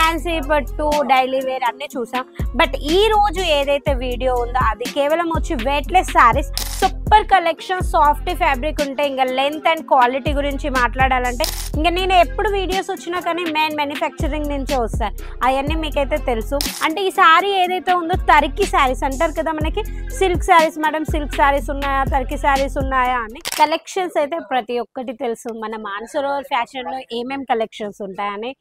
Fancy పట్టు daily wear అన్నీ చూసాం. బట్ ఈ రోజు ఏదైతే వీడియో ఉందో అది కేవలం వచ్చి weightless saris, super collection, soft fabric ఉంటే ఇంకా లెంత్ అండ్ క్వాలిటీ గురించి మాట్లాడాలంటే ఇంకా నేను ఎప్పుడు వీడియోస్ వచ్చినా కానీ మెయిన్ మ్యానుఫ్యాక్చరింగ్ నుంచే వస్తాయి. అవన్నీ మీకైతే తెలుసు. అంటే ఈ శారీ ఏదైతే ఉందో టర్కీ శారీస్ అంటారు కదా, మనకి silk saris madam, silk saris ఉన్నాయా, టర్కీ శారీస్ ఉన్నాయా అని కలెక్షన్స్ అయితే ప్రతి ఒక్కటి తెలుసు. మన మానసరోవర్ ఫ్యాషన్లో ఏమేం కలెక్షన్స్ ఉంటాయని.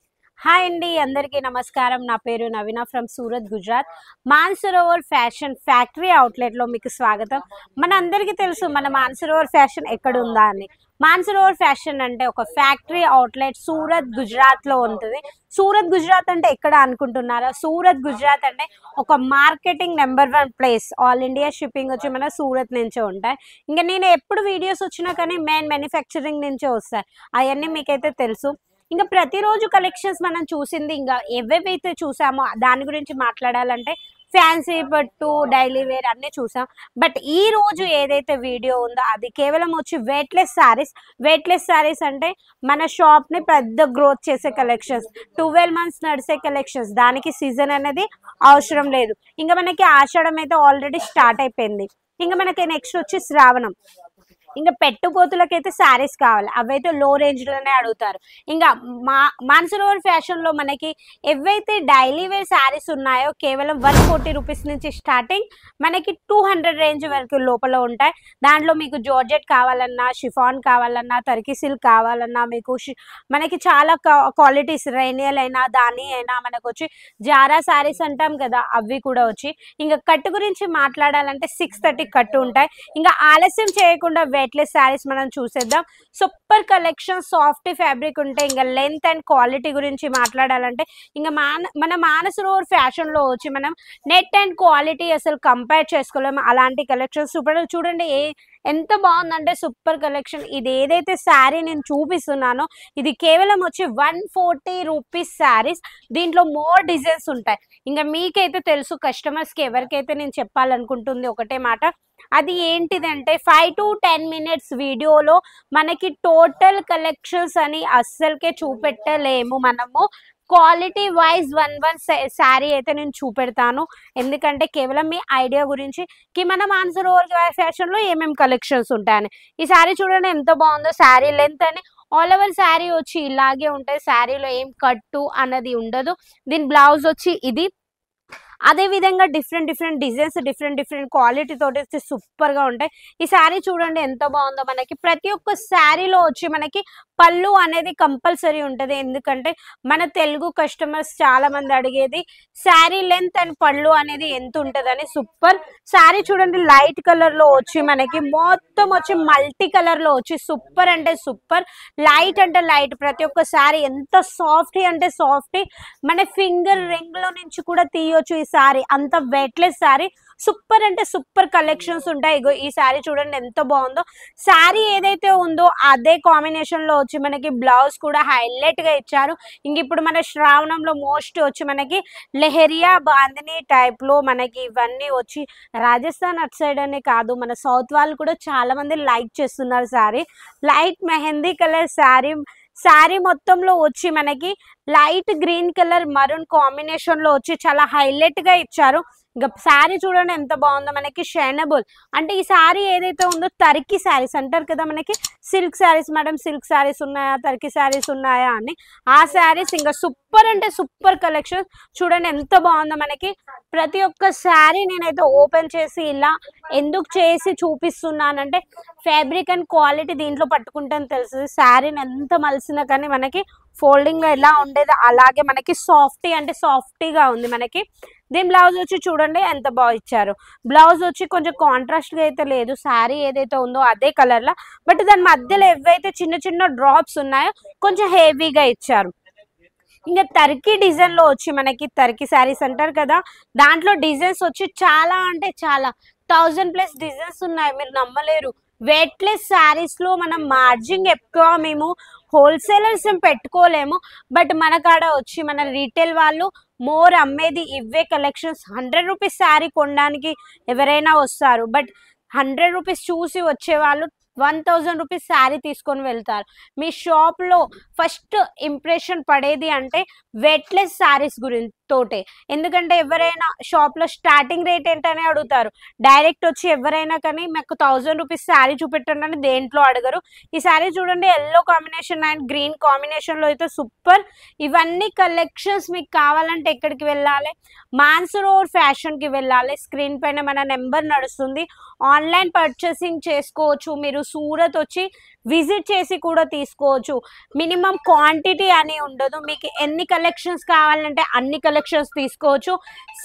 హాయ్ అండి, అందరికీ నమస్కారం. నా పేరు Naveena from Surat, Gujarat. Manasarovar fashion factory అవుట్లెట్లో మీకు స్వాగతం. మన అందరికీ తెలుసు మన మానసరోవర్ ఫ్యాషన్ ఎక్కడ ఉందా అని. మానసరోవర్ ఫ్యాషన్ అంటే ఒక ఫ్యాక్టరీ అవుట్లెట్ సూరత్, గుజరాత్లో ఉంటుంది. సూరత్, గుజరాత్ అంటే ఎక్కడ అనుకుంటున్నారా? సూరత్, గుజరాత్ అంటే ఒక marketing number 1 place. All India shipping వచ్చి మన సూరత్ నుంచే ఉంటాయి. ఇంకా నేను ఎప్పుడు వీడియోస్ వచ్చినా కానీ మెయిన్ మ్యానుఫ్యాక్చరింగ్ నుంచే వస్తాయి. అవన్నీ మీకైతే తెలుసు. ఇంకా ప్రతిరోజు కలెక్షన్స్ మనం చూసింది ఇంకా ఏవేవైతే చూసామో దాని గురించి మాట్లాడాలంటే ఫ్యాన్సీ పట్టు డైలీ వేర్ అన్నీ చూసాం. బట్ ఈ రోజు ఏదైతే వీడియో ఉందో అది కేవలం వచ్చి వెయిట్లెస్ శారీస్. వెయిట్లెస్ శారీస్ అంటే మన షాప్ని పెద్ద గ్రోత్ చేసే కలెక్షన్స్, 12 months నడిసే కలెక్షన్స్. దానికి సీజన్ అనేది అవసరం లేదు. ఇంకా మనకి ఆషాఢం అయితే ఆల్రెడీ స్టార్ట్ అయిపోయింది. ఇంకా మనకి నెక్స్ట్ వచ్చి శ్రావణం. ఇంకా పెట్టుపోతులకైతే శారీస్ కావాలి, అవైతే లో రేంజ్లోనే అడుగుతారు. ఇంకా మానసరోవర్ ఫ్యాషన్లో మనకి ఏవైతే డైలీ వేర్ శారీస్ ఉన్నాయో కేవలం 140 రూపీస్ నుంచి స్టార్టింగ్ మనకి 200 రేంజ్ వరకు లోపల ఉంటాయి. దాంట్లో మీకు జార్జెట్ కావాలన్నా, షిఫాన్ కావాలన్నా, టర్కీ సిల్క్ కావాలన్నా, మీకు మనకి చాలా క్వాలిటీస్, రైనియల్ అయినా దాని అయినా మనకు వచ్చి జారా శారీస్ అంటాం కదా, అవి కూడా వచ్చి. ఇంకా కట్టు గురించి మాట్లాడాలంటే 630 కట్టు ఉంటాయి. ఇంకా ఆలస్యం చేయకుండా వెయిట్లెస్ శారీస్ మనం చూసేద్దాం. సూపర్ కలెక్షన్, సాఫ్ట్ ఫ్యాబ్రిక్ ఉంటే ఇంకా లెంత్ అండ్ క్వాలిటీ గురించి మాట్లాడాలంటే ఇంకా మన మానసరోవర్ ఫ్యాషన్లో వచ్చి మనం నెట్ అండ్ క్వాలిటీ అసలు కంపేర్ చేసుకోలేము. అలాంటి కలెక్షన్స్ చూడండి ఎంత బాగుందంటే సూపర్ కలెక్షన్. ఇది ఏదైతే శారీ నేను చూపిస్తున్నానో ఇది కేవలం వచ్చి 140 రూపీస్ శారీస్. దీంట్లో మోర్ డిజైన్స్ ఉంటాయి. ఇంకా మీకైతే తెలుసు, కస్టమర్స్కి ఎవరికైతే నేను చెప్పాలనుకుంటుంది ఒకటే మాట, అది ఏంటిదంటే 5 to 10 minutes వీడియోలో మనకి టోటల్ కలెక్షన్స్ అని అస్సలకే చూపెట్టలేము మనము. క్వాలిటీ వైజ్ వన్ శారీ అయితే నేను చూపెడతాను. ఎందుకంటే కేవలం మీ ఐడియా గురించి మన మానసరోవర్ ఫ్యాషన్లో ఏమేమి కలెక్షన్స్ ఉంటాయని. ఈ శారీ చూడండి ఎంత బాగుందో. శారీ లెంత్ అని ఆల్ ఓవర్ శారీ వచ్చి ఇలాగే ఉంటాయి. శారీలో ఏం కట్టు అన్నది ఉండదు. దీని బ్లౌజ్ వచ్చి ఇది. అదే విధంగా డిఫరెంట్ డిజైన్స్, డిఫరెంట్ క్వాలిటీ తోటి సూపర్గా ఉంటాయి. ఈ శారీ చూడండి ఎంత బాగుందో. మనకి ప్రతి ఒక్క శారీలో వచ్చి మనకి పళ్ళు అనేది కంపల్సరీ ఉంటుంది. ఎందుకంటే మన తెలుగు కస్టమర్స్ చాలా మంది అడిగేది శారీ లెంత్ అండ్ పళ్ళు అనేది ఎంత ఉంటుందని. సూపర్ శారీ చూడండి, లైట్ కలర్లో వచ్చి మనకి మొత్తం వచ్చి మల్టీ కలర్లో వచ్చి సూపర్ అంటే సూపర్, లైట్ అంటే లైట్. ప్రతి ఒక్క శారీ ఎంత సాఫ్ట్ అంటే సాఫ్ట్, మన ఫింగర్ రింగ్లో నుంచి కూడా తీయొచ్చు ఈ శారీ. అంత వెయిట్లెస్ శారీ, సూపర్ అంటే సూపర్ కలెక్షన్స్ ఉంటాయి. ఈ శారీ చూడండి ఎంత బాగుందో. శారీ ఏదైతే ఉందో అదే కాంబినేషన్లో వచ్చి మనకి బ్లౌజ్ కూడా హైలైట్గా ఇచ్చారు. ఇంక ఇప్పుడు మన శ్రావణంలో మోస్ట్ వచ్చి మనకి లెహరియా బాందిని టైప్లో మనకి ఇవన్నీ వచ్చి రాజస్థాన్ అటు సైడ్ అనే కాదు, మన సౌత్ వాళ్ళు కూడా చాలా మంది లైక్ చేస్తున్నారు శారీ. Light mehndi colour sari. శారీ మొత్తంలో వచ్చి మనకి లైట్ గ్రీన్ కలర్ మరూన్ కాంబినేషన్లో వచ్చి చాలా హైలైట్గా ఇచ్చారు. ఇంకా శారీ చూడండి ఎంత బాగుందో. మనకి షైనబుల్ అంటే ఈ శారీ ఏదైతే ఉందో టర్కీ శారీస్ అంటారు కదా, మనకి silk saris madam, silk saris ఉన్నాయా, టర్కీ శారీస్ ఉన్నాయా అని. ఆ శారీస్ ఇంకా సూపర్ అంటే సూపర్ కలెక్షన్. చూడండి ఎంత బాగుందో. మనకి ప్రతి ఒక్క శారీ నేనైతే ఓపెన్ చేసి ఇలా ఎందుకు చేసి చూపిస్తున్నానంటే ఫ్యాబ్రిక్ అండ్ క్వాలిటీ దీంట్లో పట్టుకుంటాను తెలుస్తుంది. శారీని ఎంత మలిసినా కానీ మనకి ఫోల్డింగ్ ఎలా ఉండేది అలాగే మనకి సాఫ్టీ అంటే సాఫ్టీగా ఉంది మనకి. దీని బ్లౌజ్ వచ్చి చూడండి ఎంత బాగా ఇచ్చారు. బ్లౌజ్ వచ్చి కొంచెం కాంట్రాస్ట్గా అయితే లేదు, శారీ ఏదైతే ఉందో అదే కలర్లో. బట్ దాని మధ్యలో ఏవైతే చిన్న డ్రాప్స్ ఉన్నాయో కొంచెం హెవీగా ఇచ్చారు. ఇంకా టర్కీ డిజైన్లో వచ్చి మనకి టర్కీ శారీస్ అంటారు కదా, దాంట్లో డిజైన్స్ వచ్చి చాలా అంటే చాలా 1000+ డిజైన్స్ ఉన్నాయి. మీరు నమ్మలేరు. వెయిట్లెస్ శారీస్లో మనం మార్జిన్ ఎక్కువ మేము హోల్సేలర్స్ పెట్టుకోలేము. బట్ మన కాడ వచ్చి మన రీటైల్ వాళ్ళు మోర్ అమ్మేది ఇవే కలెక్షన్స్. 100 రూపీస్ శారీ కొనడానికి ఎవరైనా వస్తారు. బట్ 100 రూపీస్ చూసి వచ్చే వాళ్ళు 1000 రూపీస్ శారీ తీసుకొని వెళ్తారు. మీ షాప్లో ఫస్ట్ ఇంప్రెషన్ పడేది అంటే వెయిట్లెస్ శారీస్ తోటే. ఎందుకంటే ఎవరైనా షాప్లో స్టార్టింగ్ రేట్ ఏంటని అడుగుతారు. డైరెక్ట్ వచ్చి ఎవరైనా కానీ మాకు 1000 రూపీస్ శారీ చూపెట్టండి అని దేంట్లో అడగరు. ఈ శారీ చూడండి, ఎల్లో కాంబినేషన్ అండ్ గ్రీన్ కాంబినేషన్లో అయితే సూపర్. ఇవన్నీ కలెక్షన్స్ మీకు కావాలంటే ఎక్కడికి వెళ్ళాలి? మాన్సరోవర్ ఫ్యాషన్కి వెళ్ళాలి. స్క్రీన్ పైన మన నెంబర్ నడుస్తుంది. ఆన్లైన్ పర్చేసింగ్ చేసుకోవచ్చు. మీరు సూరత్ వచ్చి విజిట్ చేసి కూడా తీసుకోవచ్చు. మినిమం క్వాంటిటీ అని ఉండదు. మీకు ఎన్ని కలెక్షన్స్ కావాలంటే అన్ని కలెక్షన్స్ తీసుకోవచ్చు.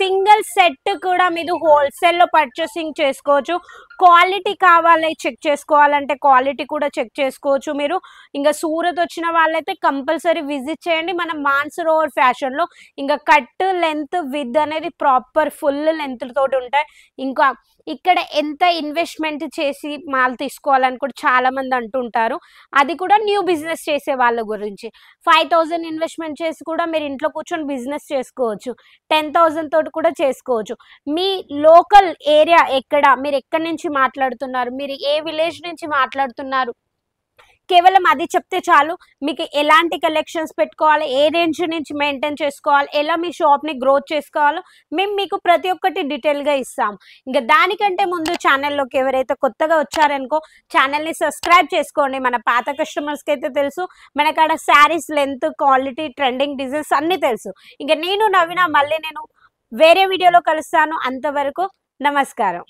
సింగిల్ సెట్ కూడా మీరు హోల్సేల్లో పర్చేసింగ్ చేసుకోవచ్చు. క్వాలిటీ కావాలి చెక్ చేసుకోవాలంటే క్వాలిటీ కూడా చెక్ చేసుకోవచ్చు మీరు. ఇంకా సూరత్ వచ్చిన వాళ్ళైతే కంపల్సరీ విజిట్ చేయండి మన మాన్సరోవర్ ఫ్యాషన్లో. ఇంకా కట్ లెంత్ విత్ అనేది ప్రాపర్ ఫుల్ లెంత్ తోటి ఉంటాయి. ఇంకా ఇక్కడ ఎంత ఇన్వెస్ట్మెంట్ చేసి మాల్ తీసుకోవాలని కూడా చాలామంది అంటుంటారు. అది కూడా న్యూ బిజినెస్ చేసే వాళ్ళ గురించి. 5000 ఇన్వెస్ట్మెంట్ చేసి కూడా మీరు ఇంట్లో కూర్చొని బిజినెస్ చేసుకోవచ్చు. 10,000 తోటి కూడా చేసుకోవచ్చు. మీ లోకల్ ఏరియా ఎక్కడ, మీరు ఎక్కడి నుంచి మాట్లాడుతున్నారు, మీరు ఏ విలేజ్ నుంచి మాట్లాడుతున్నారు, కేవలం అది చెప్తే చాలు. మీకు ఎలాంటి కలెక్షన్స్ పెట్టుకోవాలి, ఏ రేంజ్ నుంచి మెయింటైన్ చేసుకోవాలి, ఎలా మీ షాప్ని గ్రోత్ చేసుకోవాలో మేము మీకు ప్రతి ఒక్కటి డీటెయిల్గా ఇస్తాం. ఇంకా దానికంటే ముందు ఛానల్లోకి ఎవరైతే కొత్తగా వచ్చారనుకో ఛానల్ని సబ్స్క్రైబ్ చేసుకోండి. మన పాత కస్టమర్స్కి అయితే తెలుసు మనకాడ saris length, quality, trending designs అన్నీ తెలుసు. ఇంకా నేను నవీన మళ్ళీ నేను వేరే వీడియోలో కలుస్తాను. అంతవరకు నమస్కారం.